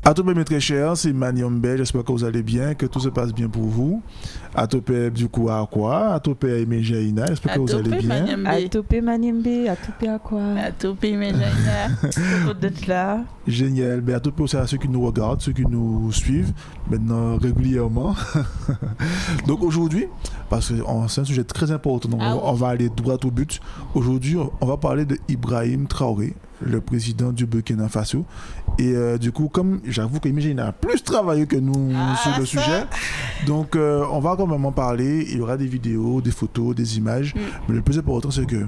À tous mes très chers, c'est Maniombe, j'espère que vous allez bien, que tout se passe bien pour vous. À tous du coup à quoi? À tous Aimé Jaina, j'espère que vous allez bien. À tous Maniombe, à tous à quoi? À tous Aimé Jaina. Tout d'être là. Génial. À tous aussi à ceux qui nous regardent, ceux qui nous suivent maintenant régulièrement. Donc aujourd'hui, parce que c'est un sujet très important, donc on va aller droit au but. Aujourd'hui, on va parler de Ibrahim Traoré, le président du Burkina Faso. Et du coup, comme j'avoue qu'Imagine a plus travaillé que nous sur le sujet, donc on va quand même en parler. Il y aura des vidéos, des photos, des images. Mais le plus important, c'est que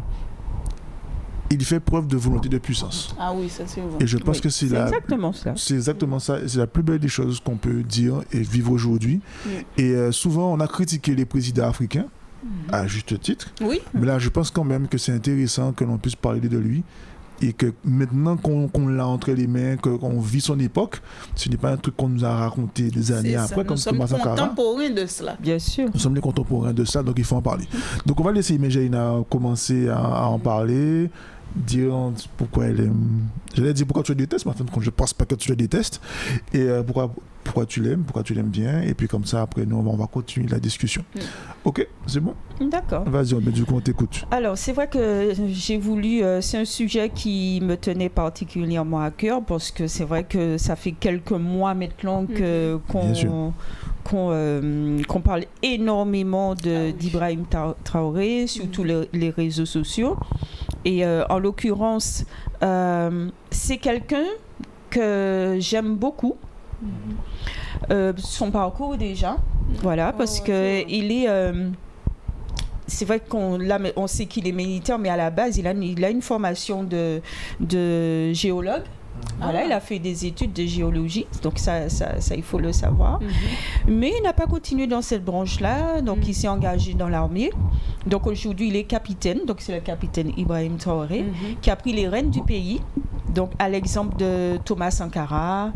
il fait preuve de volonté de puissance. Ah oui, ça c'est vrai. Et je pense que c'est exactement ça. C'est exactement ça. C'est la plus belle des choses qu'on peut dire et vivre aujourd'hui. Et souvent, on a critiqué les présidents africains, à juste titre. Oui. Mais là, je pense quand même que c'est intéressant que l'on puisse parler de lui. Et que maintenant qu'on l'a entre les mains, qu'on vit son époque, ce n'est pas un truc qu'on nous a raconté des années après. Nous sommes contemporains de cela. Bien sûr. Nous sommes les contemporains de ça, donc il faut en parler. Donc on va laisser Imagina commencer à en parler, dire pourquoi elle aime. J'allais dire pourquoi tu le détestes, mais en fin de compte, je ne pense pas que tu le détestes. Et pourquoi tu l'aimes bien. Et puis comme ça, après, nous, on va continuer la discussion. Ok, c'est bon? D'accord. Vas-y, mais du coup, on t'écoute. Alors, c'est vrai que j'ai voulu... c'est un sujet qui me tenait particulièrement à cœur parce que c'est vrai que ça fait quelques mois maintenant qu'on parle énormément d'Ibrahim Traoré sur tous les réseaux sociaux. Et en l'occurrence, c'est quelqu'un que j'aime beaucoup. Son parcours déjà, voilà, parce que il est... c'est vrai on sait qu'il est militaire, mais à la base, il a une formation de géologue. Voilà, il a fait des études de géologie, donc ça il faut le savoir. Mais il n'a pas continué dans cette branche-là, donc il s'est engagé dans l'armée. Donc aujourd'hui, il est capitaine, donc c'est le capitaine Ibrahim Traoré, qui a pris les rênes du pays. Donc à l'exemple de Thomas Sankara,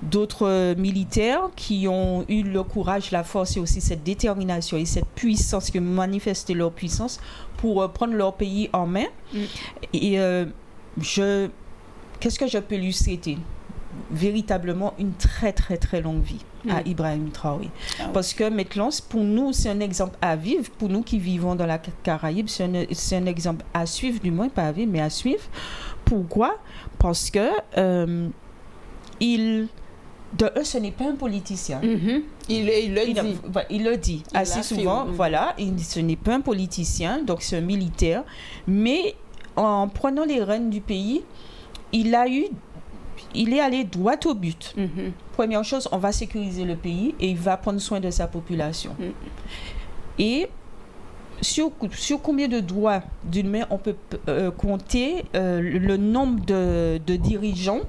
d'autres militaires qui ont eu le courage, la force et aussi cette détermination et cette puissance, qui ont manifesté leur puissance pour prendre leur pays en main. Et qu'est-ce que je peux lui souhaiter? Véritablement une très très très longue vie à Ibrahim Traoré. Parce que maintenant, pour nous, c'est un exemple à vivre. Pour nous qui vivons dans la Caraïbe, c'est un exemple à suivre, du moins pas à vivre, mais à suivre. Pourquoi? Parce que ce n'est pas un politicien. Il le dit assez souvent. Voilà, ce n'est pas un politicien, donc c'est un militaire. Mais en prenant les rênes du pays, il est allé droit au but. Première chose, on va sécuriser le pays et il va prendre soin de sa population. Et sur combien de doigts d'une main on peut compter le nombre de dirigeants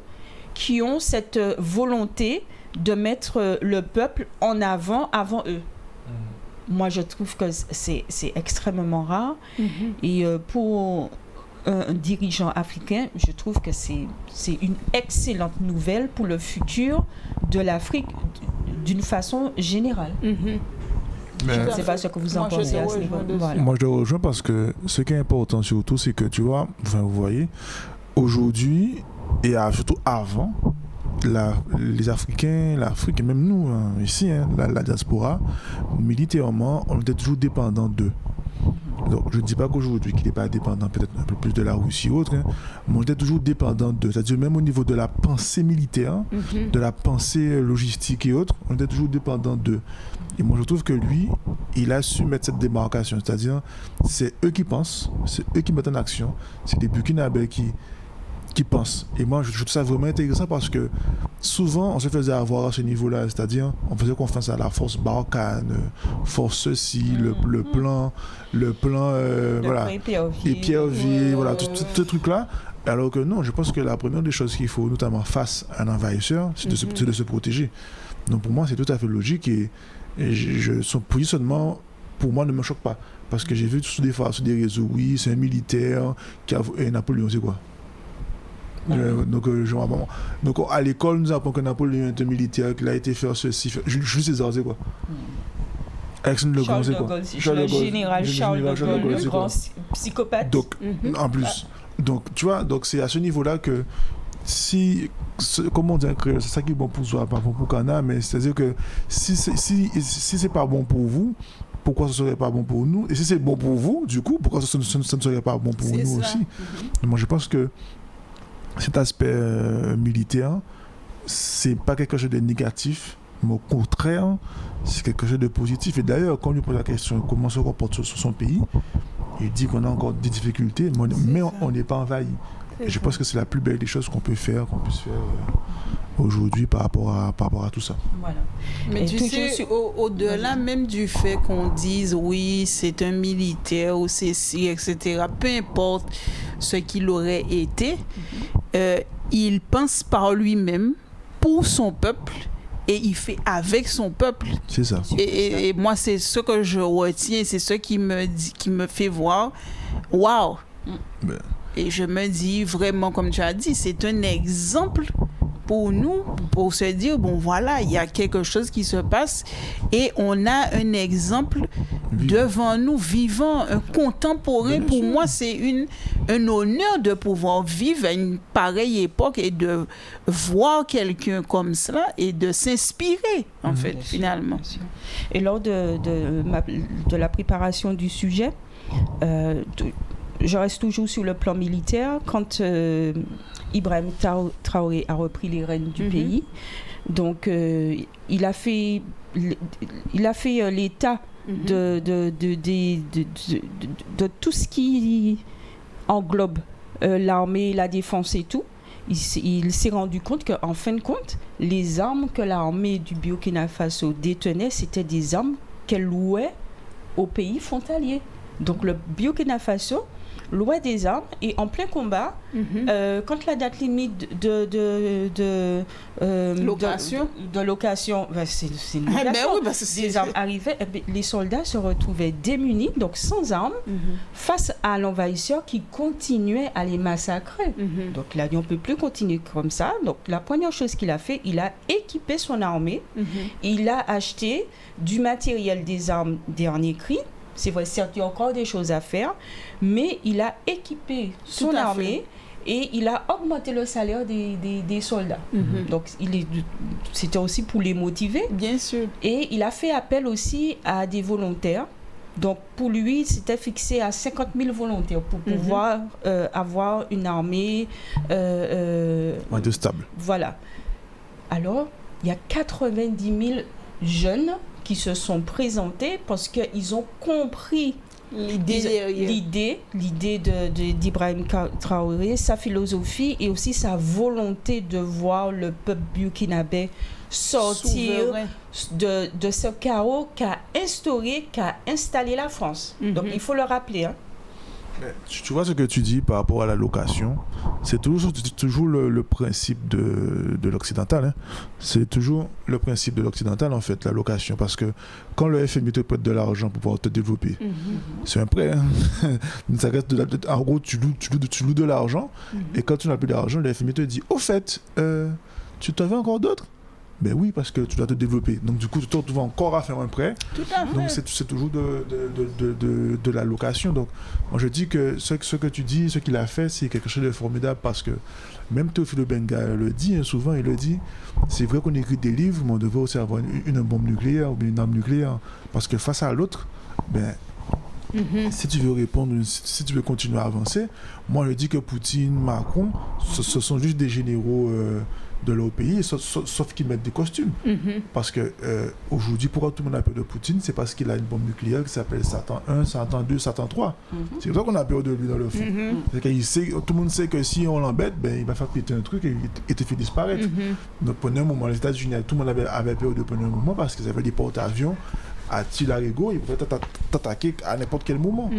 qui ont cette volonté de mettre le peuple en avant eux. Moi, je trouve que c'est extrêmement rare. Et pour un dirigeant africain, je trouve que c'est une excellente nouvelle pour le futur de l'Afrique d'une façon générale. Je ne sais pas ce que vous en pensez à ce niveau. Voilà. Moi, je le rejoins parce que ce qui est important surtout, c'est que tu vois, vous voyez, aujourd'hui et surtout avant, les Africains, l'Afrique et même nous, ici, la diaspora, militairement, on était toujours dépendants d'eux. Donc, je ne dis pas qu'aujourd'hui qu'il n'est pas dépendant peut-être un peu plus de la Russie ou autre, mais on était toujours dépendant d'eux. C'est-à-dire même au niveau de la pensée militaire, de la pensée logistique et autres, on était toujours dépendant d'eux. Et moi je trouve que lui, il a su mettre cette démarcation, c'est-à-dire c'est eux qui pensent, c'est eux qui mettent en action, c'est des Burkinabés qui pensent. Et moi je trouve ça vraiment intéressant parce que souvent on se faisait avoir à ce niveau-là, c'est-à-dire on faisait confiance à la force Barkhane, force ceci, le plan voilà, et Pierre-Vie, voilà, tout ce truc-là. Alors que non, je pense que la première des choses qu'il faut, notamment face à un envahisseur, c'est de se protéger. Donc pour moi c'est tout à fait logique et son positionnement pour moi ne me choque pas parce que j'ai vu sur des réseaux, oui c'est un militaire et Napoléon c'est quoi? Donc à l'école nous apprenons que Napoléon est un militaire, qu'il a été faire ceci, Jules César c'est quoi? Alexandre le Grand c'est quoi? Le général Charles de Gaulle, le grand psychopathe. Donc en plus, donc tu vois, donc c'est à ce niveau-là que si comme on dit en créole, c'est ça qui est bon pour soi, pas bon pour Cana, mais c'est-à-dire que si c'est pas bon pour vous, pourquoi ce serait pas bon pour nous? Et si c'est bon pour vous, du coup, pourquoi ce ne serait pas bon pour nous aussi? Moi, je pense que cet aspect militaire, c'est pas quelque chose de négatif, mais au contraire, c'est quelque chose de positif. Et d'ailleurs, quand on lui pose la question comment se comporte sur son pays, il dit qu'on a encore des difficultés, mais on n'est pas envahi. Et je pense que c'est la plus belle des choses qu'on puisse faire aujourd'hui par rapport à tout ça. Voilà. Mais tu sais, au-delà même du fait qu'on dise oui, c'est un militaire ou ceci, etc., peu importe ce qu'il aurait été, il pense par lui-même, pour son peuple, et il fait avec son peuple. C'est ça. Et moi, c'est ce que je retiens, c'est ce qui me fait voir, waouh! Et je me dis vraiment, comme tu as dit, c'est un exemple pour nous, pour se dire, bon voilà, il y a quelque chose qui se passe et on a un exemple devant nous, vivant, un contemporain. Pour moi, c'est un honneur de pouvoir vivre à une pareille époque et de voir quelqu'un comme cela et de s'inspirer, en fait, finalement. Et lors de la préparation du sujet, je reste toujours sur le plan militaire. Quand Ibrahim Traoré a repris les rênes du pays, donc il a fait l'état de tout ce qui englobe l'armée, la défense et tout. Il s'est rendu compte qu'en fin de compte, les armes que l'armée du Burkina Faso détenait, c'était des armes qu'elle louait aux pays frontaliers. Donc le Burkina Faso louait des armes et en plein combat, quand la date limite de location, c'est une location, des armes arrivaient, les soldats se retrouvaient démunis, donc sans armes, face à l'envahisseur qui continuait à les massacrer. Donc là, on ne peut plus continuer comme ça. Donc la première chose qu'il a fait, il a équipé son armée, il a acheté du matériel, des armes dernier cri. C'est vrai, certes, il y a encore des choses à faire, mais il a équipé son armée et il a augmenté le salaire des soldats. Donc, c'était aussi pour les motiver. Bien sûr. Et il a fait appel aussi à des volontaires. Donc, pour lui, c'était fixé à 50 000 volontaires pour pouvoir avoir une armée... de stable. Voilà. Alors, il y a 90 000 jeunes qui se sont présentés parce qu'ils ont compris l'idée d'Ibrahim Traoré, sa philosophie et aussi sa volonté de voir le peuple burkinabé sortir de ce chaos qu'a installé la France. Donc il faut le rappeler. Hein. Tu vois ce que tu dis par rapport à la location, c'est toujours le principe de l'occidental. Hein. C'est toujours le principe de l'occidental en fait, la location. Parce que quand le FMI te prête de l'argent pour pouvoir te développer, c'est un prêt. Hein. Ça reste en gros, tu loues de l'argent et quand tu n'as plus d'argent, le FMI te dit au fait, tu t'en veux encore d'autres? Ben oui, parce que tu dois te développer. Donc du coup, tu te retrouves encore à faire un prêt. Tout à fait. Donc c'est toujours de la location. Donc moi je dis que ce que tu dis, ce qu'il a fait, c'est quelque chose de formidable parce que même Théophile Obenga le dit, hein, souvent il le dit, c'est vrai qu'on écrit des livres, mais on devrait aussi avoir une bombe nucléaire ou bien une arme nucléaire. Parce que face à l'autre, ben si tu veux répondre, si tu veux continuer à avancer, moi je dis que Poutine, Macron, ce sont juste des généraux de leur pays, sauf qu'ils mettent des costumes. Parce que aujourd'hui, pourquoi tout le monde a peur de Poutine, c'est parce qu'il a une bombe nucléaire qui s'appelle Satan 1, Satan 2, Satan 3. C'est pour ça qu'on a peur de lui dans le fond. C'est tout le monde sait que si on l'embête, ben, il va faire péter un truc et te fait disparaître. Donc pendant un moment, les États-Unis, tout le monde avait peur de pendant un moment parce qu'ils avaient des porte-avions à tir-larigot, ils pouvaient t'attaquer à n'importe quel moment.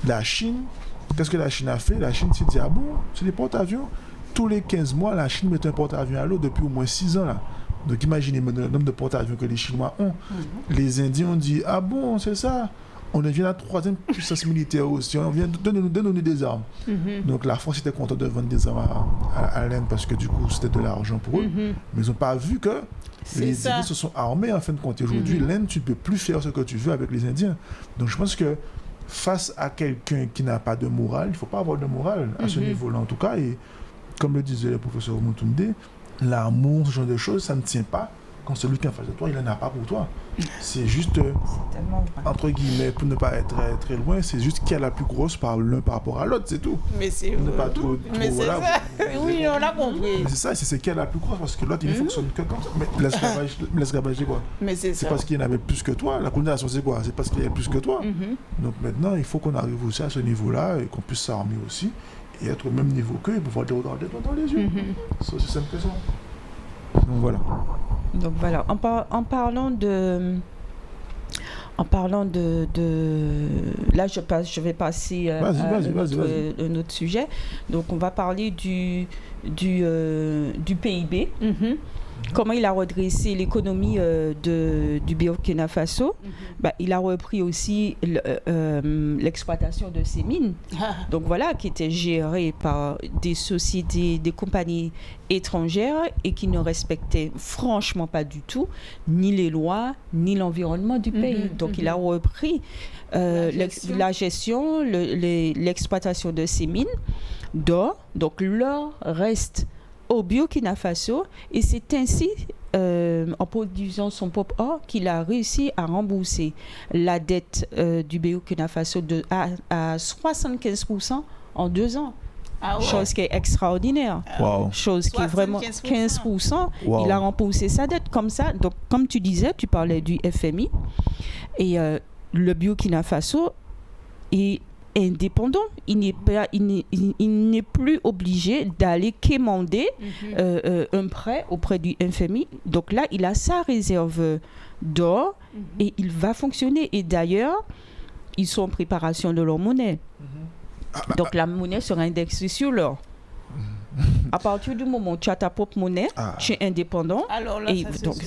La Chine, qu'est-ce que la Chine a fait? La Chine s'est dit, ah bon, c'est des porte-avions. Tous les 15 mois, la Chine met un porte-avions à l'eau depuis au moins 6 ans. Là. Donc imaginez le nombre de porte-avions que les Chinois ont. Les Indiens ont dit, ah bon, c'est ça. On devient la 3e puissance militaire aussi. On vient donner des armes. Donc la France était contente de vendre des armes à l'Inde parce que du coup, c'était de l'argent pour eux. Mais ils n'ont pas vu que les Indiens se sont armés en fin de compte. Aujourd'hui, l'Inde, tu ne peux plus faire ce que tu veux avec les Indiens. Donc je pense que face à quelqu'un qui n'a pas de morale, il ne faut pas avoir de morale à ce niveau-là en tout cas. Et comme le disait le professeur Moutoundé, l'amour, ce genre de choses, ça ne tient pas quand celui qui est en face de toi, il n'en a pas pour toi. C'est juste, entre guillemets, pour ne pas être très loin, c'est juste qui a la plus grosse l'un par rapport à l'autre, c'est tout. Mais c'est ne pas trop mais voilà. ça. Oui, on l'a compris. Mais c'est ça, c'est qui a la plus grosse, parce que l'autre, il ne fonctionne que comme ça. Mais l'esclavage, c'est quoi? Mais c'est C'est ça. parce qu'il y en avait plus que toi. La colonisation, c'est quoi? C'est parce qu'il y avait plus que toi. Donc maintenant, il faut qu'on arrive aussi à ce niveau-là et qu'on puisse s'armer aussi et être au même niveau qu'eux et pouvoir les regarder dans les yeux. C'est aussi simple que ça. Donc voilà. En parlant de là je vais passer à un autre sujet. Donc on va parler du PIB. Comment il a redressé l'économie du Burkina Faso. Il a repris aussi l'exploitation de ses mines, donc voilà, qui était gérée par des sociétés, des compagnies étrangères et qui ne respectaient franchement pas du tout ni les lois ni l'environnement du pays. Donc il a repris la gestion, l'exploitation de ces mines d'or. Donc l'or reste au Burkina Faso et c'est ainsi en produisant son propre or qu'il a réussi à rembourser la dette du Burkina Faso à 75% en 2 ans. Chose qui est extraordinaire. Chose qui est vraiment 15%. Il a remboursé sa dette comme ça. Donc comme tu disais, tu parlais du FMI et le Burkina Faso est indépendant, il n'est plus obligé d'aller quémander un prêt auprès du FMI. Donc là, il a sa réserve d'or et il va fonctionner. Et d'ailleurs, ils sont en préparation de leur monnaie. Donc la monnaie sera indexée sur l'or. À partir du moment où tu as ta propre monnaie, tu es indépendant. Alors là, et donc,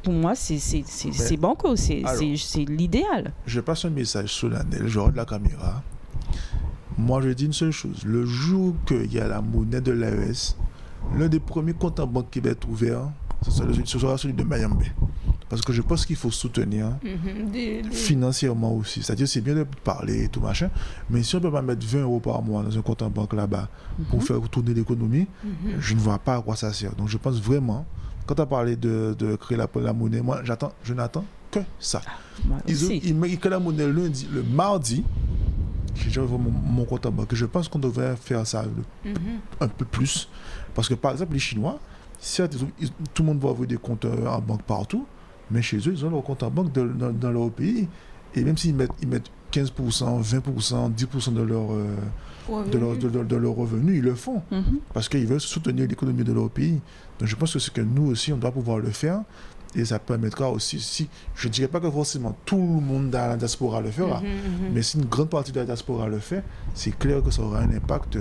pour moi, c'est banco, c'est l'idéal. Je passe un message solennel, je regarde la caméra. Moi, je dis une seule chose. Le jour qu'il y a la monnaie de l'AES, l'un des premiers comptes en banque qui va être ouvert, ce sera celui de Mayambe. Parce que je pense qu'il faut soutenir financièrement aussi. C'est-à-dire, c'est bien de parler et tout machin, mais si on ne peut pas mettre 20 € par mois dans un compte en banque là-bas pour faire tourner l'économie, je ne vois pas à quoi ça sert. Donc, je pense vraiment, quand tu as parlé de créer la monnaie, moi, je n'attends que ça. Ils créent la monnaie le mardi. J'ai mon compte en banque. Je pense qu'on devrait faire ça un peu plus. Parce que, par exemple, les Chinois, certes, tout le monde va avoir des comptes en banque partout, mais chez eux, ils ont leur compte en banque dans leur pays. Et même s'ils mettent 15%, 20%, 10% de leur revenu, ils le font. Parce qu'ils veulent soutenir l'économie de leur pays. Donc, je pense que c'est que nous aussi, on doit pouvoir le faire. Et ça permettra aussi, je ne dirais pas que forcément tout le monde dans la diaspora le fera, mais si une grande partie de la diaspora le fait, c'est clair que ça aura un impact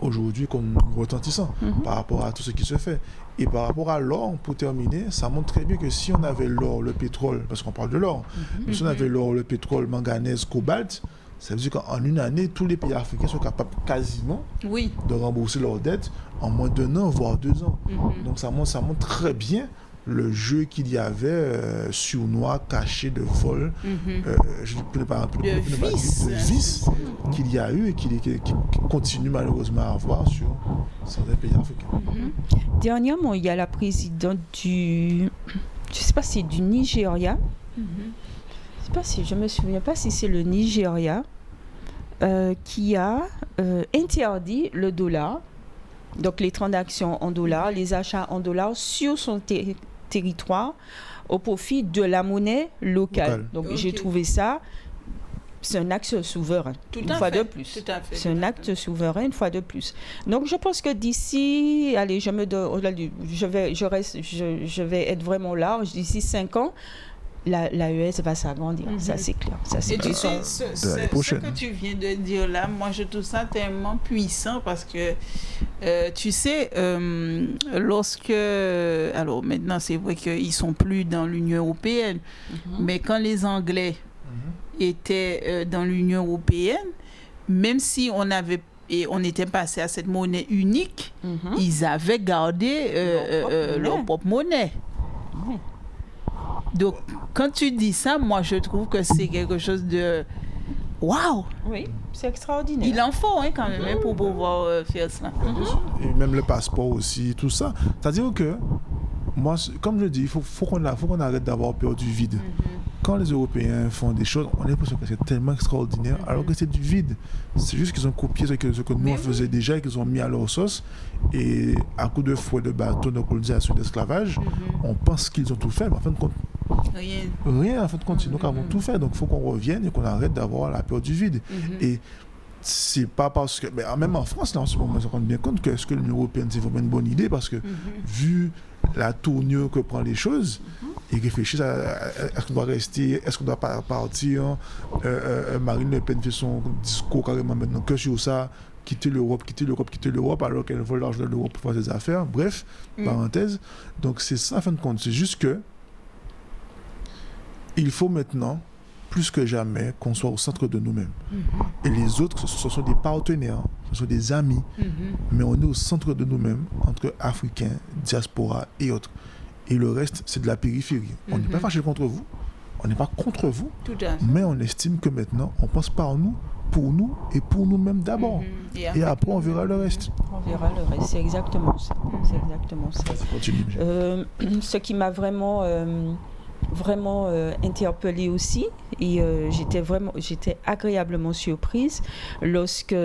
aujourd'hui comme retentissant par rapport à tout ce qui se fait. Et par rapport à l'or, pour terminer, ça montre très bien que si on avait l'or, le pétrole, parce qu'on parle de l'or, mais si on avait l'or, le pétrole, manganèse, cobalt, ça veut dire qu'en une année, tous les pays africains sont capables quasiment de rembourser leurs dettes en moins d'1 an, voire 2 ans. Donc ça montre très bien le jeu qu'il y avait sournois, caché, de vol, je ne peux pas de vice qu'il y a eu et qui continue malheureusement à avoir sur certains pays africains. Dernièrement, il y a la présidente je ne sais pas si c'est du Nigeria, je ne me souviens pas si c'est le Nigeria, qui a interdit le dollar, donc les transactions en dollars, les achats en dollars sur son territoire au profit de la monnaie locale. Donc j'ai trouvé ça, c'est un acte souverain, une fois de plus. C'est un acte souverain, une fois de plus. Donc je pense que d'ici, allez, je vais être vraiment large, d'ici 5 ans, l'AES va s'agrandir, ça c'est clair. Ça, c'est et tu sais, ce que tu viens de dire là, moi je trouve ça tellement puissant parce que, tu sais, lorsque... Alors maintenant, c'est vrai qu'ils ne sont plus dans l'Union européenne, mais quand les Anglais étaient dans l'Union européenne, même si on était passé à cette monnaie unique, ils avaient gardé leur propre monnaie. Donc, quand tu dis ça, moi, je trouve que c'est quelque chose de Waouh! Oui, c'est extraordinaire. Il en faut quand même pour pouvoir faire ça. Et même le passeport aussi, tout ça. C'est-à-dire que, moi, comme je dis, il faut qu'on arrête d'avoir peur du vide. Quand les Européens font des choses, on a l'impression que c'est tellement extraordinaire, alors que c'est du vide. C'est juste qu'ils ont copié ce que nous on faisait déjà et qu'ils ont mis à leur sauce. Et à coup de fouet, de bateau, de colonisation, d'esclavage, on pense qu'ils ont tout fait, mais en fin de compte, rien en fin de compte. C'est nous qui avons tout fait. Donc il faut qu'on revienne et qu'on arrête d'avoir la peur du vide. Et c'est pas parce que, même en France, là, en ce moment, on se rend bien compte que est-ce que l'Union européenne, c'est vraiment une bonne idée, parce que vu la tournure que prend les choses, ils réfléchissent à est-ce qu'on doit rester, est-ce qu'on doit pas partir. Marine Le Pen fait son discours carrément maintenant que sur ça, quitter l'Europe, alors qu'elle vole l'argent de l'Europe pour faire ses affaires. Bref, parenthèse. Donc c'est ça en fin de compte. C'est juste que il faut maintenant, plus que jamais, qu'on soit au centre de nous-mêmes. Et les autres, ce sont des partenaires, ce sont des amis, mais on est au centre de nous-mêmes, entre Africains, diaspora et autres. Et le reste, c'est de la périphérie. On n'est pas fâché contre vous, on n'est pas contre vous, mais on estime que maintenant, on pense par nous, pour nous et pour nous-mêmes d'abord. Et après, on verra le reste. On verra le reste, c'est exactement ça. C'est exactement ça. Ce qui m'a vraiment interpellée aussi, et j'étais agréablement surprise lorsque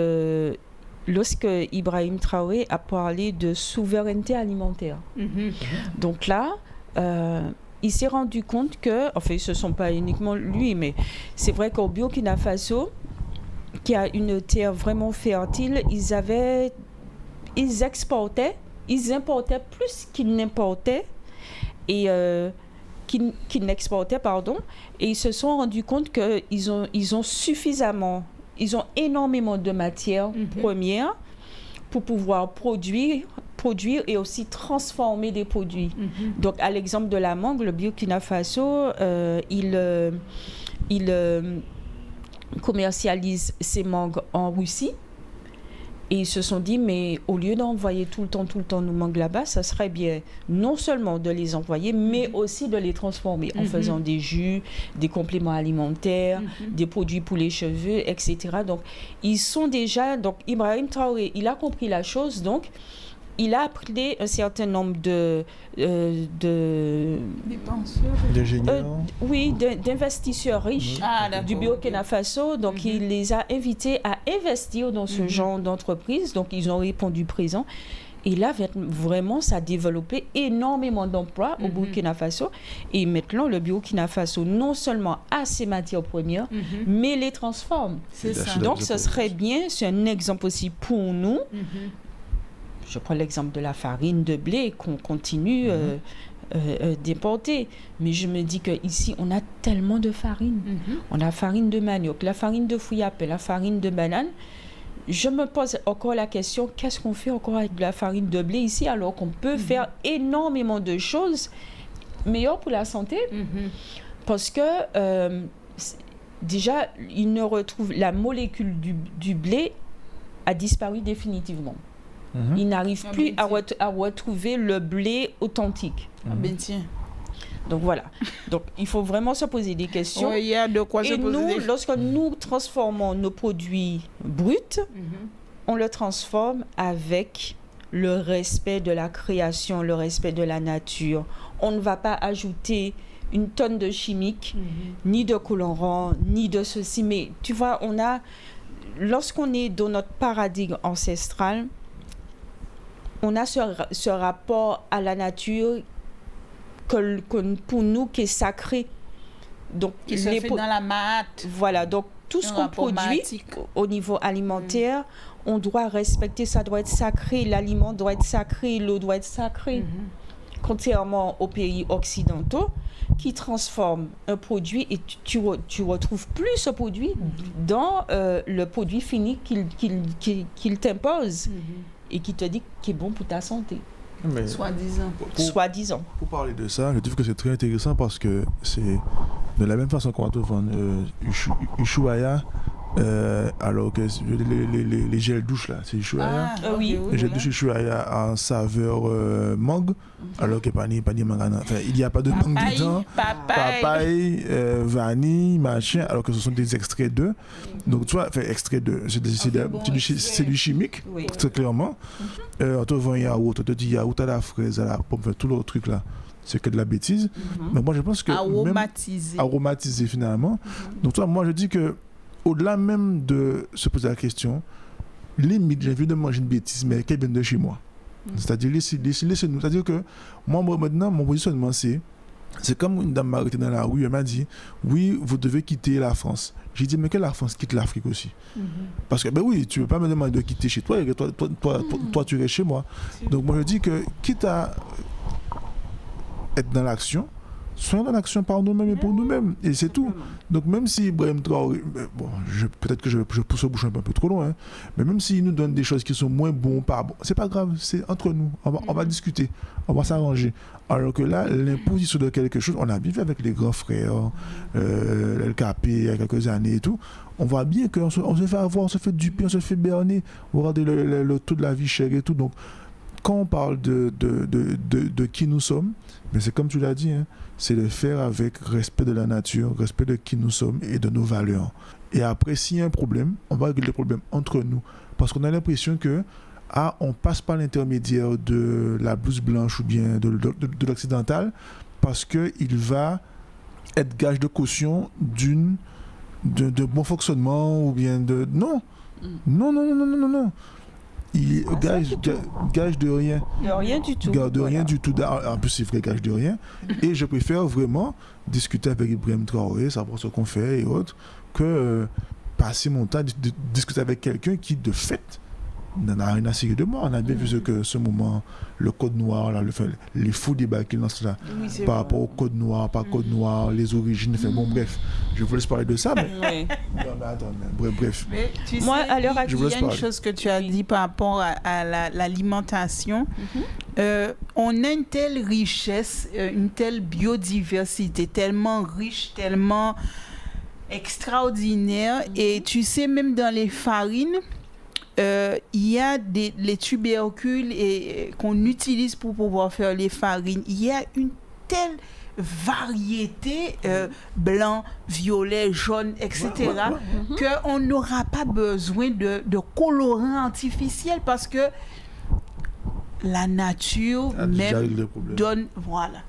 Ibrahim Traoré a parlé de souveraineté alimentaire. Donc là, il s'est rendu compte que, enfin, ce ne sont pas uniquement lui, mais c'est vrai qu'au Burkina Faso, qui a une terre vraiment fertile, ils importaient plus qu'ils n'importaient, et qu'ils n'exportaient, pardon, et ils se sont rendus compte qu'ils ont énormément de matières premières pour pouvoir produire et aussi transformer des produits. Donc, à l'exemple de la mangue, le Burkina Faso, il commercialise ses mangues en Russie. Et ils se sont dit, mais au lieu d'envoyer tout le temps nos mangues là-bas, ça serait bien non seulement de les envoyer, mais aussi de les transformer en faisant des jus, des compléments alimentaires, des produits pour les cheveux, etc. Donc, donc Ibrahim Traoré, il a compris la chose, donc il a appelé un certain nombre d'investisseurs riches du Burkina Faso. Donc, il les a invités à investir dans ce genre d'entreprise. Donc, ils ont répondu présent. Et là, vraiment, ça a développé énormément d'emplois au Burkina Faso. Et maintenant, le Burkina Faso, non seulement a ses matières premières, mais les transforme. C'est ça. Donc, ce serait bien, c'est un exemple aussi pour nous. Je prends l'exemple de la farine de blé qu'on continue d'importer. Mais je me dis qu'ici, on a tellement de farine. On a la farine de manioc, la farine de fouillapé, la farine de banane. Je me pose encore la question, qu'est-ce qu'on fait encore avec de la farine de blé ici, alors qu'on peut faire énormément de choses meilleures pour la santé? Parce que déjà, la molécule du blé a disparu définitivement. Il n'arrive plus à retrouver le blé authentique. Donc voilà. Donc il faut vraiment se poser des questions. Il y a de quoi se poser. Et lorsque nous transformons nos produits bruts, on le transforme avec le respect de la création, le respect de la nature. On ne va pas ajouter une tonne de chimiques, ni de colorants, ni de ceci. Mais tu vois, lorsqu'on est dans notre paradigme ancestral, on a ce rapport à la nature que pour nous qui est sacré. Donc, qui se fait dans la mate. Voilà, donc tout ce qu'on produit au niveau alimentaire, on doit respecter, ça doit être sacré, l'aliment doit être sacré, l'eau doit être sacrée. Contrairement aux pays occidentaux qui transforment un produit et tu retrouves plus ce produit dans le produit fini qu'il t'impose. Et qui te dit qu'il est bon pour ta santé. Mais Soi-disant. Pour parler de ça, je trouve que c'est très intéressant parce que c'est de la même façon qu'on va te vendre Ushuaïa alors que les gels douche là, c'est Ushuaïa. Oui. Les gels douche Ushuaïa en saveur mangue, alors que pas ni mangue. Enfin, il n'y a pas de mangue dedans. Papaye, vanille, machin, alors que ce sont des extraits d'eux. Donc tu vois, extrait de, c'est du chimique, très clairement. On te vend un yaourt, on te dit yaourt à la fraise, à la pomme, tout le truc là. C'est que de la bêtise. Mais moi je pense que aromatisé finalement. Donc toi, moi je dis que au-delà même de se poser la question, limite j'ai envie de manger une bêtise mais qu'elle vienne de chez moi. C'est-à-dire laissez-nous. C'est-à-dire que moi maintenant mon positionnement c'est comme une dame m'a arrêté dans la rue, elle m'a dit oui vous devez quitter la France. J'ai dit mais que la France quitte l'Afrique aussi. Parce que ben oui tu ne peux pas me demander de quitter chez toi et que toi tu restes chez moi. Donc moi je dis que quitte à être dans l'action, soyons dans l'action par nous-mêmes et pour nous-mêmes, et c'est tout. Donc même si Ibrahim Traoré, bon, peut-être que je pousse au bouchon un peu trop loin, mais même s'il nous donne des choses qui sont moins bons, pas bon, c'est pas grave, c'est entre nous, on va discuter, on va s'arranger. Alors que là, l'imposition de quelque chose, on a bien fait avec les grands frères, l'LKP il y a quelques années et tout, on voit bien qu'on se fait avoir, on se fait duper, on se fait berner, regardez le taux de la vie chère et tout. Donc quand on parle de qui nous sommes, mais c'est comme tu l'as dit, hein, c'est de faire avec respect de la nature, respect de qui nous sommes et de nos valeurs. Et après, s'il y a un problème, on va régler le problème entre nous. Parce qu'on a l'impression que on passe par l'intermédiaire de la blouse blanche ou bien de l'occidental parce qu'il va être gage de caution de bon fonctionnement ou bien de... Non. Gage de rien. De rien du tout. De rien du tout. En plus, c'est vrai, gage de rien. Et je préfère vraiment discuter avec Ibrahim Traoré, savoir ce qu'on fait et autres, que passer mon temps de discuter avec quelqu'un qui, de fait, n'en a rien à cirer de moi. On a bien vu ce moment, le code noir, là, les faux débats qu'il lance là, par rapport au code noir, pas code noir, les origines. Bon, bref, je vous laisse parler de ça. Mais... bref. Mais tu sais, moi, à l'heure actuelle, il y a une chose que tu as dit par rapport à l'alimentation. On a une telle richesse, une telle biodiversité, tellement riche, tellement extraordinaire. Et tu sais, même dans les farines, il y a les tubercules qu'on utilise pour pouvoir faire les farines. Il y a une telle variété blanc, violet, jaune, etc. qu'on n'aura pas besoin de colorants artificiels parce que la nature même donne... Voilà.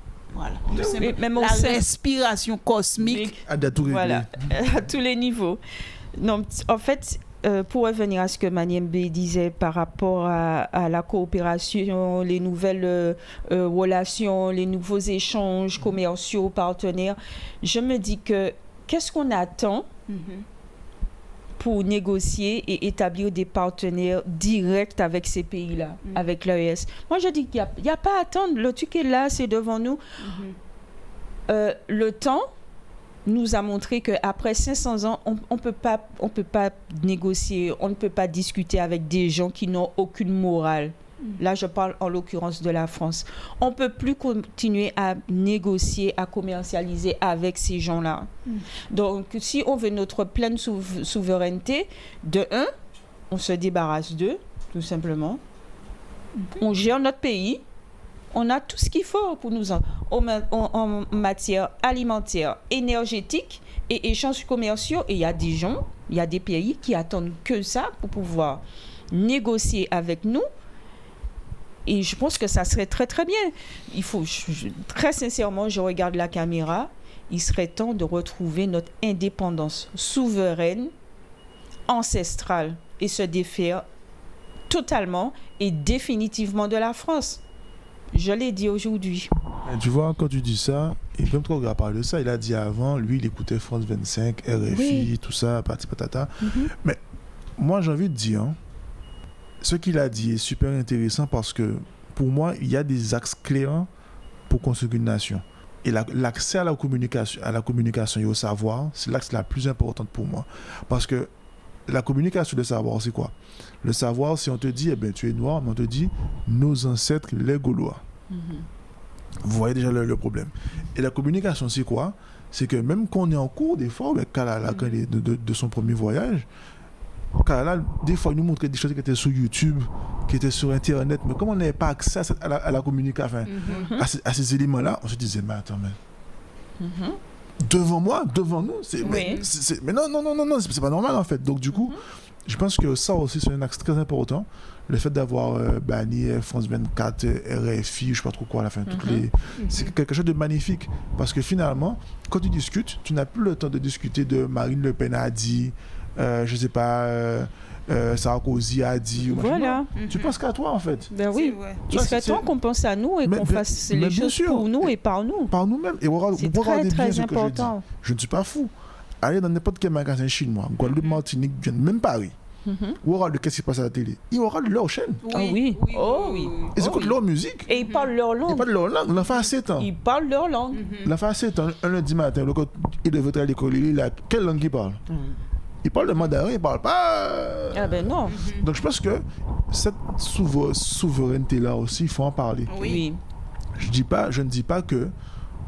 Même la respiration cosmique. À tous les niveaux. Non, en fait... pour revenir à ce que Maniembe disait par rapport à la coopération, les nouvelles relations, les nouveaux échanges commerciaux, partenaires, je me dis que qu'est-ce qu'on attend pour négocier et établir des partenaires directs avec ces pays-là, avec l'AES? Moi, je dis qu'il n'y a pas à attendre. Le truc est là, c'est devant nous. Le temps nous a montré qu'après 500 ans, on peut pas négocier, on ne peut pas discuter avec des gens qui n'ont aucune morale. Là, je parle en l'occurrence de la France. On ne peut plus continuer à négocier, à commercialiser avec ces gens-là. Donc, si on veut notre pleine souveraineté, de un, on se débarrasse d'eux, tout simplement. On gère notre pays. On a tout ce qu'il faut pour nous en matière alimentaire, énergétique et échanges commerciaux. Et il y a des gens, il y a des pays qui attendent que ça pour pouvoir négocier avec nous. Et je pense que ça serait très, très bien. Il faut, très sincèrement, je regarde la caméra. Il serait temps de retrouver notre indépendance souveraine, ancestrale et se défaire totalement et définitivement de la France. Je l'ai dit aujourd'hui. Tu vois, quand tu dis ça, et même quand on parle de ça, il a dit avant, lui, il écoutait France 25, RFI, tout ça, patata. Mais moi, j'ai envie de dire, ce qu'il a dit est super intéressant parce que, pour moi, il y a des axes clairs pour construire une nation. Et l'accès à la communication et au savoir, c'est l'axe la plus importante pour moi. Parce que la communication, le savoir, c'est quoi? Le savoir, si on te dit, tu es noir, mais on te dit, nos ancêtres, les Gaulois. Vous voyez déjà le problème. Et la communication, c'est quoi? c'est que même quand on est en cours, des fois, Kalala, quand il est de son premier voyage, Kalala, des fois, il nous montrait des choses qui étaient sur YouTube, qui étaient sur Internet, mais comme on n'avait pas accès à la communication, à ces éléments-là, on se disait, mais attends, devant moi, devant nous, mais non, c'est pas normal en fait. Donc du coup, je pense que ça aussi c'est un axe très important, le fait d'avoir banni France 24, RFI, je sais pas trop quoi à la fin, c'est quelque chose de magnifique parce que finalement, quand tu discutes, tu n'as plus le temps de discuter de Marine Le Pen a dit, je sais pas. Sarkozy a dit. Voilà. Tu penses qu'à toi en fait. Ben oui. Il serait temps qu'on pense à nous et qu'on fasse les choses pour nous et par nous. Par nous-mêmes. Et c'est très très important. Je ne suis pas fou. Allez dans n'importe quel magasin chinois, Guadeloupe, Martinique, même Paris. Ou aura de qu'est-ce qui se passe à la télé. Ils auront leur chaîne. Oui. Ils écoutent leur musique. Et ils parlent leur langue. Ils parlent leur langue. L'enfant a 7 ans. Ils parlent leur langue. L'enfant a 7 ans. Un lundi matin, il devait être à l'école. Il a quelle langue il parle? Il parle le mandarin, il parle pas. Ah ben non. Donc je pense que cette souveraineté-là aussi, il faut en parler. Oui. Je ne dis pas que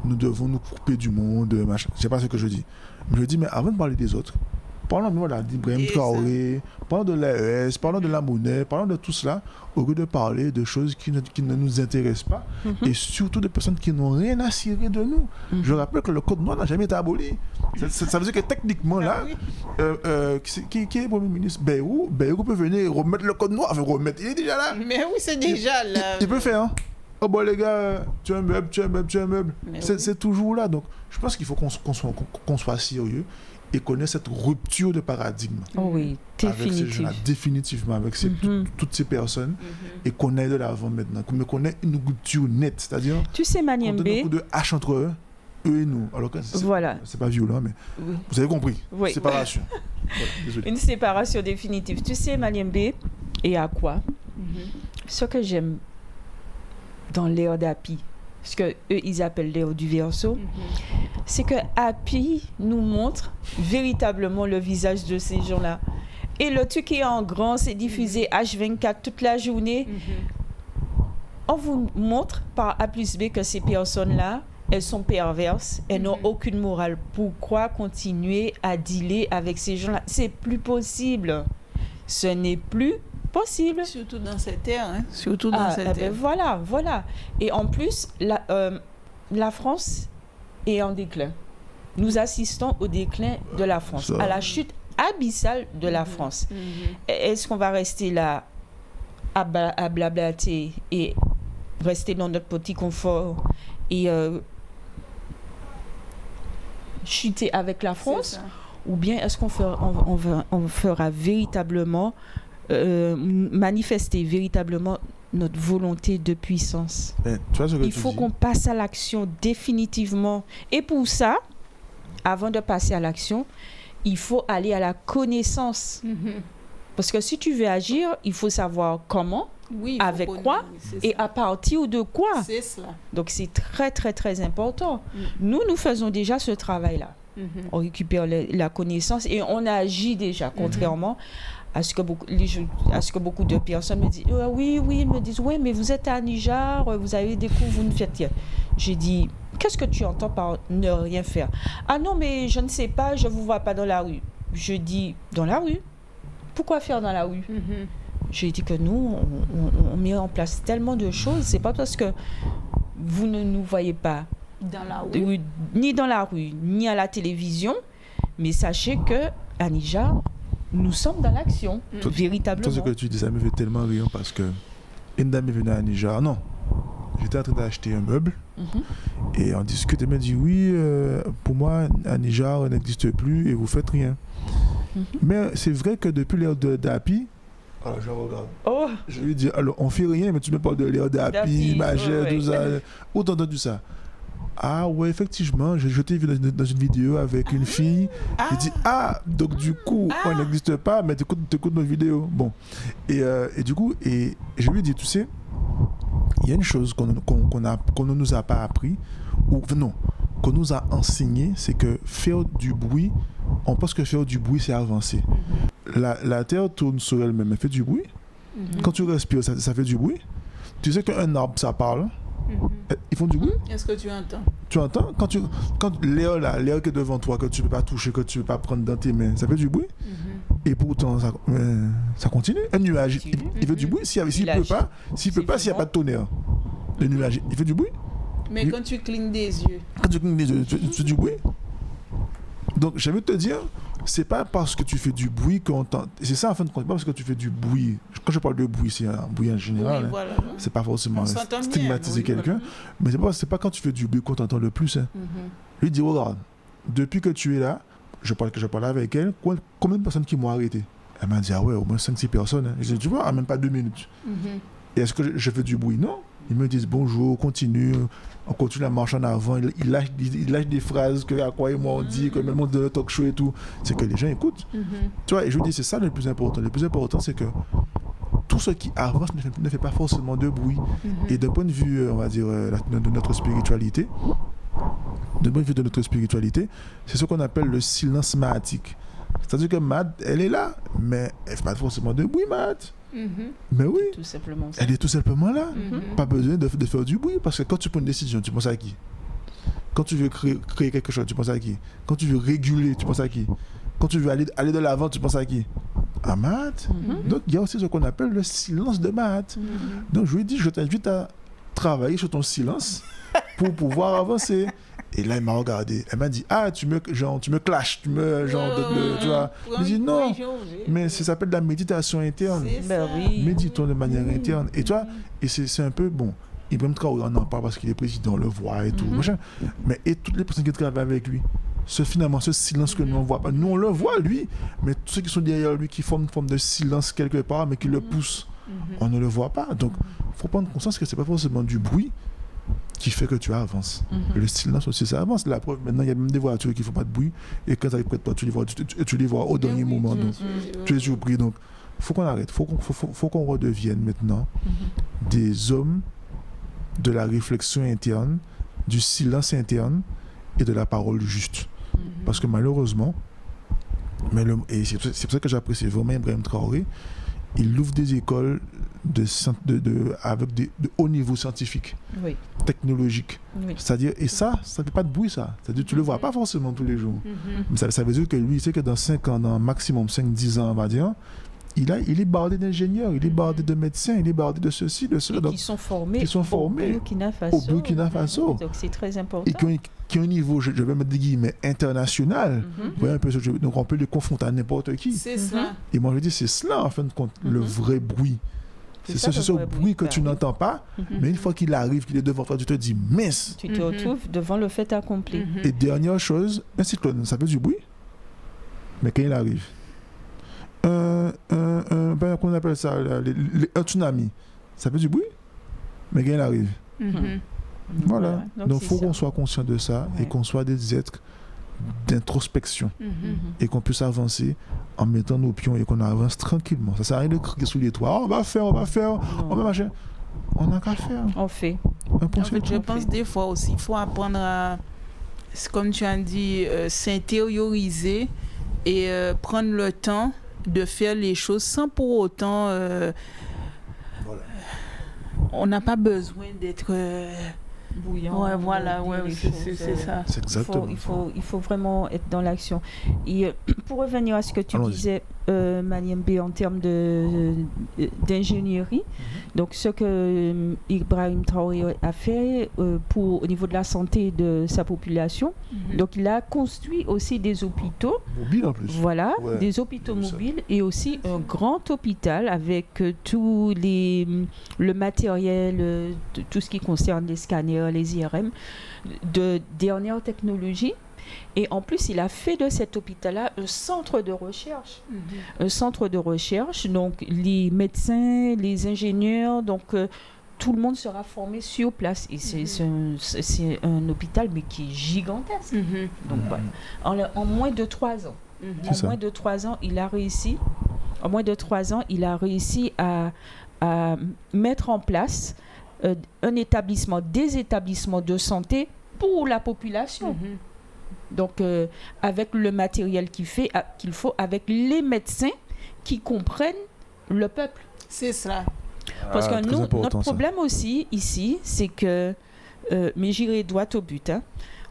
nous devons nous couper du monde, machin. C'est pas ce que je dis. Mais je dis, mais avant de parler des autres, parlons d'Ibrahim Traoré, parlons de l'AES, parlons de la monnaie, parlons de tout cela, au lieu de parler de choses qui ne nous intéressent pas, et surtout de personnes qui n'ont rien à cirer de nous. Je rappelle que le code noir n'a jamais été aboli. Ça veut dire que techniquement, là, qui est le Premier ministre? Bayrou peut venir remettre le code noir, il est déjà là. Mais oui, c'est déjà là. Il peut faire, hein. Oh bon les gars, tu as un meuble. C'est toujours là. Donc je pense qu'il faut qu'on soit sérieux et connaître cette rupture de paradigme. Oui, définitivement avec toutes ces personnes et qu'on aille de l'avant maintenant, qu'on ait une rupture nette, c'est-à-dire tu sais Maniembe, qu'on donne un coup de hache entre eux et nous. Alors que c'est pas violent, mais vous avez compris. Oui. Séparation. Désolé. Une séparation définitive. Tu sais Maniembe et à quoi ce que j'aime dans l'ère d'Api, ce que eux ils appellent l'ère du verso, c'est que Api nous montre véritablement le visage de ces gens-là. Et le truc est en grand, c'est diffusé H24 toute la journée. On vous montre par A plus B que ces personnes-là, elles sont perverses, elles n'ont aucune morale. Pourquoi continuer à dealer avec ces gens-là? C'est plus possible. Ce n'est plus possible. Surtout dans cette ère. Surtout dans cette ère. Voilà. Et en plus, la France est en déclin. Nous assistons au déclin de la France, à la chute abyssale de la France. Est-ce qu'on va rester là à blablater et rester dans notre petit confort et chuter avec la France? Ou bien est-ce qu'on fera véritablement manifester véritablement notre volonté de puissance? Il faut qu'on passe à l'action définitivement. Et pour ça, avant de passer à l'action, il faut aller à la connaissance. Parce que si tu veux agir, il faut savoir comment, avec quoi et à partir de quoi. C'est cela. Donc c'est très très très important. Nous faisons déjà ce travail-là. On récupère la connaissance et on agit déjà, contrairement à ce que beaucoup de personnes me disent. Ils me disent, oui, mais vous êtes à Niger, vous avez des cours, vous ne faites rien. J'ai dit, qu'est-ce que tu entends par ne rien faire? Ah non, mais je ne sais pas, je ne vous vois pas dans la rue. Je dis, dans la rue? Pourquoi faire dans la rue? J'ai dit que nous, on met en place tellement de choses. C'est pas parce que vous ne nous voyez pas dans la rue, ni dans la rue, ni à la télévision, mais sachez que à Niger, nous sommes dans l'action, véritablement. Tout ce que tu dis, ça me fait tellement rire parce que une dame est venue à Niger. Non, j'étais en train d'acheter un meuble et on discute. Elle me dit oui, pour moi, à Niger, on n'existe plus et vous faites rien. Mais c'est vrai que depuis l'ère d'Api, alors je regarde. Je lui dis alors on fait rien, mais tu me parles de l'ère d'Api, Magère, tout ça. Où t'as entendu ça? Ah ouais, effectivement, je t'ai vu dans une vidéo avec une fille. J'ai dit, donc du coup, on n'existe pas, mais t'écoutes nos vidéos. Bon. Et du coup, et je lui ai dit, tu sais, il y a une chose qu'on ne nous a pas appris, ou non, qu'on nous a enseigné, c'est que faire du bruit, on pense que faire du bruit, c'est avancer. La terre tourne sur elle-même, elle fait du bruit. Quand tu respires, ça fait du bruit. Tu sais qu'un arbre, ça parle. Ils font du bruit. Est-ce que tu entends? Tu entends? Quand l'air qui est devant toi, que tu ne peux pas toucher, que tu ne peux pas prendre dans tes mains, ça fait du bruit. Et pourtant, ça continue. Un nuage, il fait du bruit. S'il ne peut pas, s'il n'y a pas de tonnerre, le nuage, il fait du bruit. Mais quand tu clignes des yeux. Quand tu clignes des yeux, tu fais du bruit. Donc, j'ai envie de te dire, c'est pas parce que tu fais du bruit qu'on t'entend. C'est ça, en fin de compte, pas parce que tu fais du bruit. Quand je parle de bruit, c'est un bruit en général. Oui, voilà. C'est pas forcément stigmatiser quelqu'un. Mais c'est pas quand tu fais du bruit qu'on t'entend le plus. Lui dit, regarde, depuis que tu es là, je parlais avec elle, combien de personnes qui m'ont arrêté? Elle m'a dit, ah ouais, au moins 5-6 personnes. Je dis, tu vois, en même pas 2 minutes. Et est-ce que je fais du bruit? Non. Ils me disent bonjour, on continue à marcher en avant. Ils lâchent des phrases que à quoi et moi on dit, que même le monde de le talk show et tout. C'est que les gens écoutent. Tu vois, et je vous dis, c'est ça le plus important. Le plus important, c'est que tout ce qui avance ne fait pas forcément de bruit. Et d'un point de vue, on va dire, de notre spiritualité, c'est ce qu'on appelle le silence mahatique. C'est-à-dire que Mahat, elle est là, mais elle ne fait pas forcément de bruit, Mahat. Mais oui, tout simplement ça. Elle est tout simplement là. Pas besoin de faire du bruit, parce que quand tu prends une décision, tu penses à qui? Quand tu veux créer quelque chose, tu penses à qui? Quand tu veux réguler, tu penses à qui? Quand tu veux aller de l'avant, tu penses à qui? À Mahat. Donc il y a aussi ce qu'on appelle le silence de Mahat. Donc je lui dis, je t'invite à travailler sur ton silence pour pouvoir avancer. Et là, elle m'a regardé. Elle m'a dit, ah, tu me clashes, tu vois. Je dis, non, mais ça s'appelle de la méditation interne. Méditons de manière interne. Et toi, et c'est un peu, bon, Ibrahim Traoré, on en parle parce qu'il est président, on le voit et tout, machin. Mais et toutes les personnes qui travaillent avec lui, finalement, ce silence que nous, on ne voit pas. Nous, on le voit, lui, mais tous ceux qui sont derrière lui, qui forment une forme de silence quelque part, mais qui le poussent, on ne le voit pas. Donc, il faut prendre conscience que ce n'est pas forcément du bruit qui fait que tu avances. Le silence aussi, ça avance. La preuve, maintenant, il y a même des voitures qui ne font pas de bruit. Et quand tu arrives près de toi, tu les vois au dernier moment. Donc, tu es surpris. Donc, il faut qu'on arrête. Il faut qu'on redevienne maintenant des hommes de la réflexion interne, du silence interne et de la parole juste. Parce que malheureusement, et c'est pour ça que j'apprécie vraiment Ibrahim Traoré, il ouvre des écoles avec de haut niveau scientifique, technologique. C'est-à-dire, et ça ne fait pas de bruit, ça. C'est-à-dire, tu ne le vois pas forcément tous les jours. Mais ça veut dire que lui, il sait que dans 5 ans, dans maximum 5-10 ans, on va dire, il est bardé d'ingénieurs, il est bardé de médecins, il est bardé de ceci, de cela. Qui sont formés au Burkina Faso. Donc, c'est très important. Et qui ont un niveau, je vais mettre des guillemets, international. Donc, on peut les confronter à n'importe qui. C'est ça. Et moi, je dis, c'est cela, en fin de compte, le vrai bruit. C'est ce bruit que tu n'entends pas, mais une fois qu'il arrive, qu'il est devant toi, tu te dis, mince. Tu te retrouves devant le fait accompli. Et dernière chose, un cyclone, ça fait du bruit, mais quand il arrive, qu'on appelle ça, un tsunami, ça fait du bruit, mais quand il arrive. Voilà. Donc, il faut qu'on soit conscient de ça et qu'on soit des êtres d'introspection et qu'on puisse avancer en mettant nos pions et qu'on avance tranquillement. Ça ne sert à rien de crier sous les toits. On va faire, on va marcher. On n'a qu'à faire. On fait. En fait, je pense des fois aussi, il faut apprendre à, comme tu as dit, s'intérioriser et prendre le temps de faire les choses sans pour autant... on n'a pas besoin d'être... bouillant. Ouais, voilà, c'est ça. C'est exactement. Il faut vraiment être dans l'action. Et pour revenir à ce que tu disais, Maniembe, en termes d'ingénierie, donc ce que Ibrahim Traoré a fait au niveau de la santé de sa population, donc il a construit aussi des hôpitaux. Mobiles en plus. Voilà, des hôpitaux mobiles et aussi un grand hôpital avec tout le matériel, tout ce qui concerne les scanners, les IRM, de dernière technologie. Et en plus, il a fait de cet hôpital-là un centre de recherche. Un centre de recherche, donc les médecins, les ingénieurs, donc tout le monde sera formé sur place. Et c'est un hôpital, mais qui est gigantesque. Donc voilà. En moins de 3 ans. En moins de 3 ans, il a réussi. En moins de 3 ans, il a réussi à mettre en place des établissements de santé pour la population. Donc, avec le matériel qu'il faut, avec les médecins qui comprennent le peuple. C'est ça. Parce que notre problème aussi, ici, c'est que mais j'irai droit au but.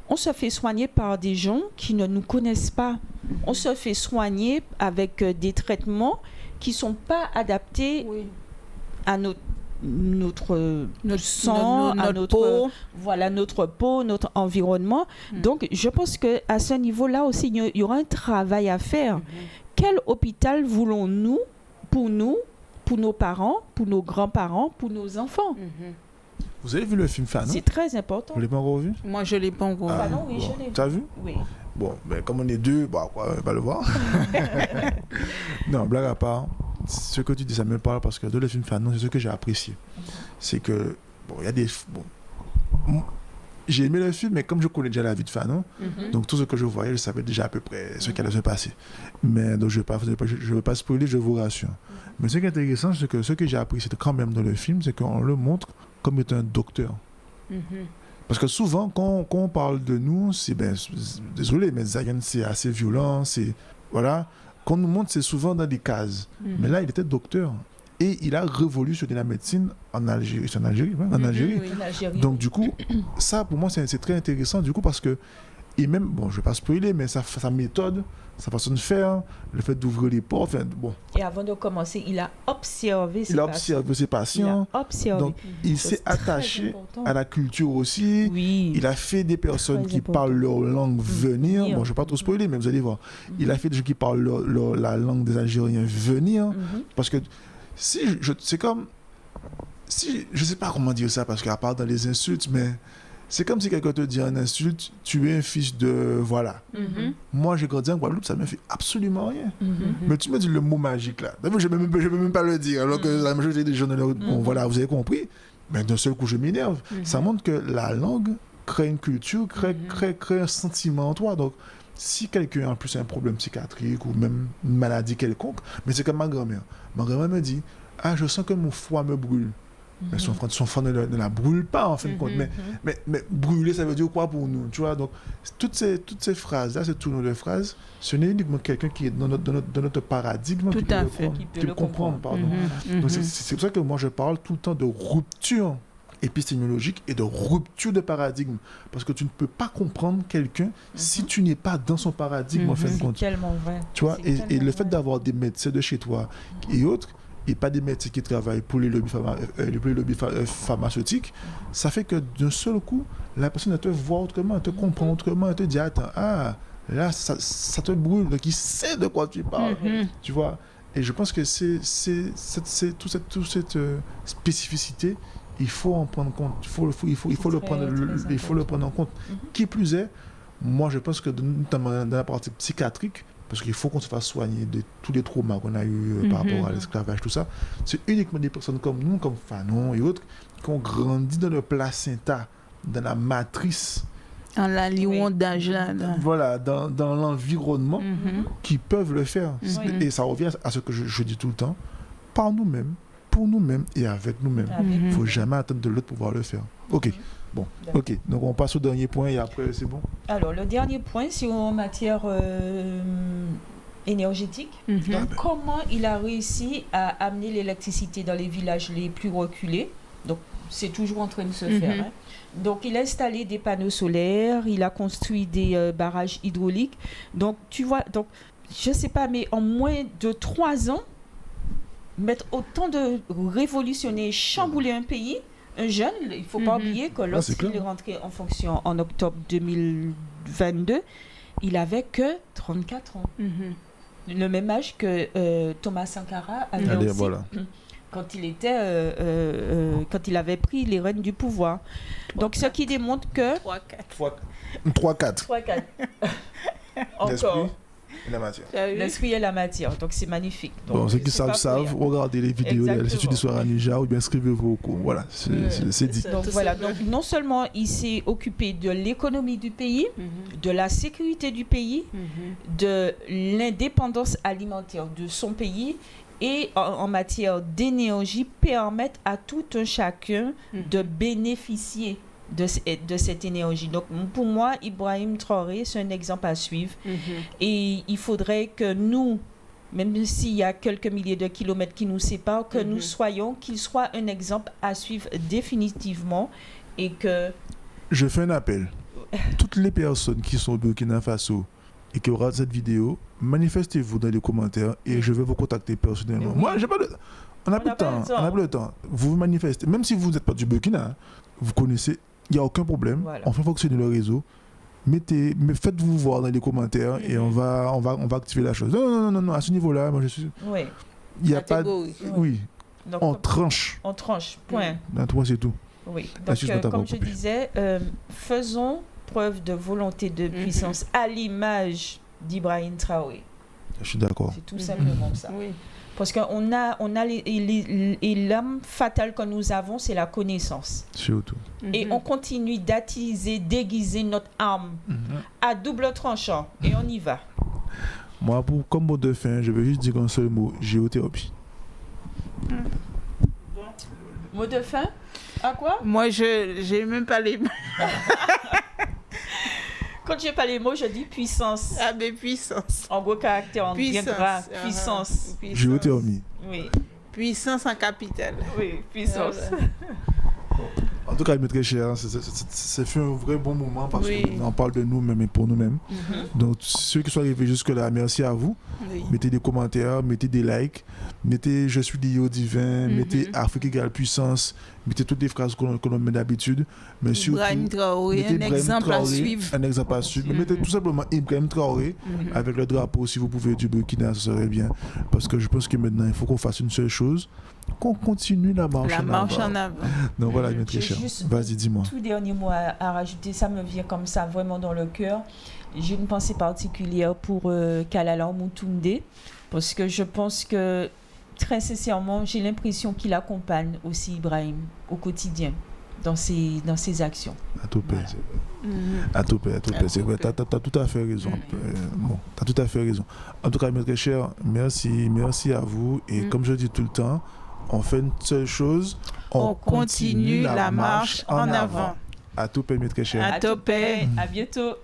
On se fait soigner par des gens qui ne nous connaissent pas. On se fait soigner avec des traitements qui ne sont pas adaptés à notre sang, à notre peau, notre environnement. Donc, je pense qu'à ce niveau-là aussi, il y aura un travail à faire. Quel hôpital voulons-nous, pour nos parents, pour nos grands-parents, pour nos enfants? Vous avez vu le film Fanon? C'est très important. Vous l'avez pas encore vu? Moi, je ne l'ai pas encore vu. Fanon, oui, je l'ai vu. Tu as vu? Oui. Bon, ben, comme on est deux, on va le voir. Non, blague à part, ce que tu dis, ça me parle parce que dans le film Fanon, c'est ce que j'ai apprécié. C'est que, bon, il y a des... Bon, j'ai aimé le film, mais comme je connais déjà la vie de Fanon, donc tout ce que je voyais, je savais déjà à peu près ce qui allait se passer. Mais donc je ne vais pas spoiler, je vous rassure. Mais ce qui est intéressant, c'est que ce que j'ai apprécié quand même dans le film, c'est qu'on le montre comme étant un docteur. Parce que souvent, quand on parle de nous, désolé, mais Zayen, c'est assez violent, voilà. Quand on nous montre, c'est souvent dans des cases. Mais là, il était docteur. Et il a révolutionné la médecine en Algérie. C'est en Algérie, ouais, en Algérie. Oui. Donc, du coup, ça, pour moi, c'est très intéressant, du coup, parce que, et même, bon, je ne vais pas spoiler, mais sa méthode, sa façon de faire, le fait d'ouvrir les portes, enfin, bon. Et avant de commencer, il a observé ses patients. Donc, il s'est attaché à la culture aussi. Oui. Il a fait des personnes qui parlent leur langue venir. Bon, je ne vais pas trop spoiler, mais vous allez voir. Il a fait des gens qui parlent la langue des Algériens venir. Parce que c'est comme... je ne sais pas comment dire ça, parce qu'à part dans les insultes, mais... C'est comme si quelqu'un te dit en insulte, tu es un fils de... Voilà. Moi, j'ai grandi en Guadeloupe, ça ne me fait absolument rien. Mais tu me dis le mot magique, là. Je ne peux même pas le dire. Alors que la majorité des gens... Bon, voilà, vous avez compris. Mais d'un seul coup, je m'énerve. Ça montre que la langue crée une culture, crée un sentiment en toi. Donc, si quelqu'un a en plus un problème psychiatrique ou même une maladie quelconque, mais c'est comme ma grand-mère. Ma grand-mère me dit, « je sens que mon foie me brûle. » Mais son foie ne la brûle pas, en fin de compte. Mais brûler, ça veut dire quoi pour nous, tu vois? Donc, toutes ces phrases-là, ces tournures de phrases, ce n'est uniquement quelqu'un qui est dans notre paradigme qui peut le comprendre. Donc, c'est pour ça que moi, je parle tout le temps de rupture épistémologique et de rupture de paradigme. Parce que tu ne peux pas comprendre quelqu'un si tu n'es pas dans son paradigme, en fin de compte. C'est tellement vrai. Tu vois? Et le fait d'avoir des médecins de chez toi et autres, et pas des médecins qui travaillent pour les lobbies pharmaceutiques, ça fait que d'un seul coup, la personne te voit autrement, elle te comprend autrement, elle te dit, attends, là, ça te brûle, donc il sait de quoi tu parles, tu vois. Et je pense que toute cette spécificité, il faut en prendre compte, il faut le prendre en compte. Qui plus est, moi je pense que notamment dans la partie psychiatrique, parce qu'il faut qu'on se fasse soigner de tous les traumas qu'on a eu par rapport à l'esclavage, tout ça. C'est uniquement des personnes comme nous, comme Fanon et autres, qui ont grandi dans le placenta, dans la matrice. En la lion d'âge là. Voilà, dans l'environnement, qui peuvent le faire. Et ça revient à ce que je dis tout le temps, par nous-mêmes, pour nous-mêmes et avec nous-mêmes. Il ne faut jamais attendre de l'autre pour pouvoir le faire. Ok. Bon, ok. Donc on passe au dernier point et après c'est bon. Alors le dernier point, c'est en matière énergétique. Donc comment il a réussi à amener l'électricité dans les villages les plus reculés. Donc c'est toujours en train de se faire. Donc il a installé des panneaux solaires, il a construit des barrages hydrauliques. Donc tu vois, donc je sais pas, mais en moins de 3 ans, mettre autant de révolutionner, chambouler un pays. Un jeune, il ne faut pas oublier que lorsqu'il est rentré en fonction en octobre 2022, il avait que 34 ans. Le même âge que Thomas Sankara avait aussi, quand il avait pris les rênes du pouvoir. Donc, ce qui démontre que... 3-4. Encore. Et la matière. L'esprit et la matière, donc c'est magnifique. Donc, bon, ceux qui savent, regardez les vidéos de l'Institut d'Histoire à Ninja ou bien inscrivez-vous au cours. Voilà, c'est dit. Donc voilà, donc non seulement il s'est occupé de l'économie du pays, de la sécurité du pays, de l'indépendance alimentaire de son pays et en matière d'énergie, permettre à tout un chacun de bénéficier de cette énergie. Donc, pour moi, Ibrahim Traoré, c'est un exemple à suivre. Et il faudrait que nous, même s'il y a quelques milliers de kilomètres qui nous séparent, que nous soyons, qu'il soit un exemple à suivre définitivement et que Je fais un appel. Toutes les personnes qui sont au Burkina Faso et qui auront cette vidéo, manifestez-vous dans les commentaires et je vais vous contacter personnellement. Oui. Moi, j'ai pas de... On n'a plus le temps. Vous vous manifestez. Même si vous n'êtes pas du Burkina, vous connaissez, il n'y a aucun problème. Voilà. On fait fonctionner le réseau. Faites-vous voir dans les commentaires et on va activer la chose. Non, à ce niveau-là, moi je suis... Oui. Il n'y a pas... Oui. Donc, on tranche. On tranche, point. Moi, c'est tout. Oui. Donc, comme je disais, faisons preuve de volonté de puissance à l'image d'Ibrahim Traoré. Je suis d'accord. C'est tout simplement ça. Oui. Parce qu'on a et l'âme fatale que nous avons, c'est la connaissance. Surtout. Et on continue d'attiser, déguiser notre arme à double tranchant. Et on y va. Moi, comme mot de fin, je vais juste dire un seul mot, géothérapie. Mot de fin? À quoi? Moi, j'ai même pas les mots. Quand je n'ai pas les mots, je dis puissance. Ah, mais puissance. En gros caractère, en bien gras. Puissance. Géothermie. Oui. Puissance en capital. Oui, puissance. En tout cas, mes très chers, c'est fait un vrai bon moment parce qu'on en parle de nous-mêmes et pour nous-mêmes. Donc, ceux qui sont arrivés jusque-là, merci à vous. Oui. Mettez des commentaires, mettez des likes, mettez Je suis lié au divin, mettez Afrique égale puissance, mettez toutes les phrases que l'on met d'habitude. Mais surtout, Ibrahim Traoré, un exemple à suivre. Un exemple à suivre. Mais mettez tout simplement Ibrahim Traoré avec le drapeau, si vous pouvez, du Burkina, ce serait bien. Parce que je pense que maintenant, il faut qu'on fasse une seule chose, qu'on continue la marche en avant. Donc voilà, mes très chers. Vas-y, dis-moi. Tout dernier mot à rajouter, ça me vient comme ça vraiment dans le cœur. J'ai une pensée particulière pour Kalala Moutoundé, parce que je pense que, très sincèrement, j'ai l'impression qu'il accompagne aussi Ibrahim au quotidien dans ses actions. À tout paix. À tout paix. C'est vrai, tu as tout à fait raison. Tu as tout à fait raison. En tout cas, mes très chers, merci à vous. Et comme je dis tout le temps, on fait une seule chose, on continue la marche en avant. À tout paix, mes très chers. À tout paix. À bientôt.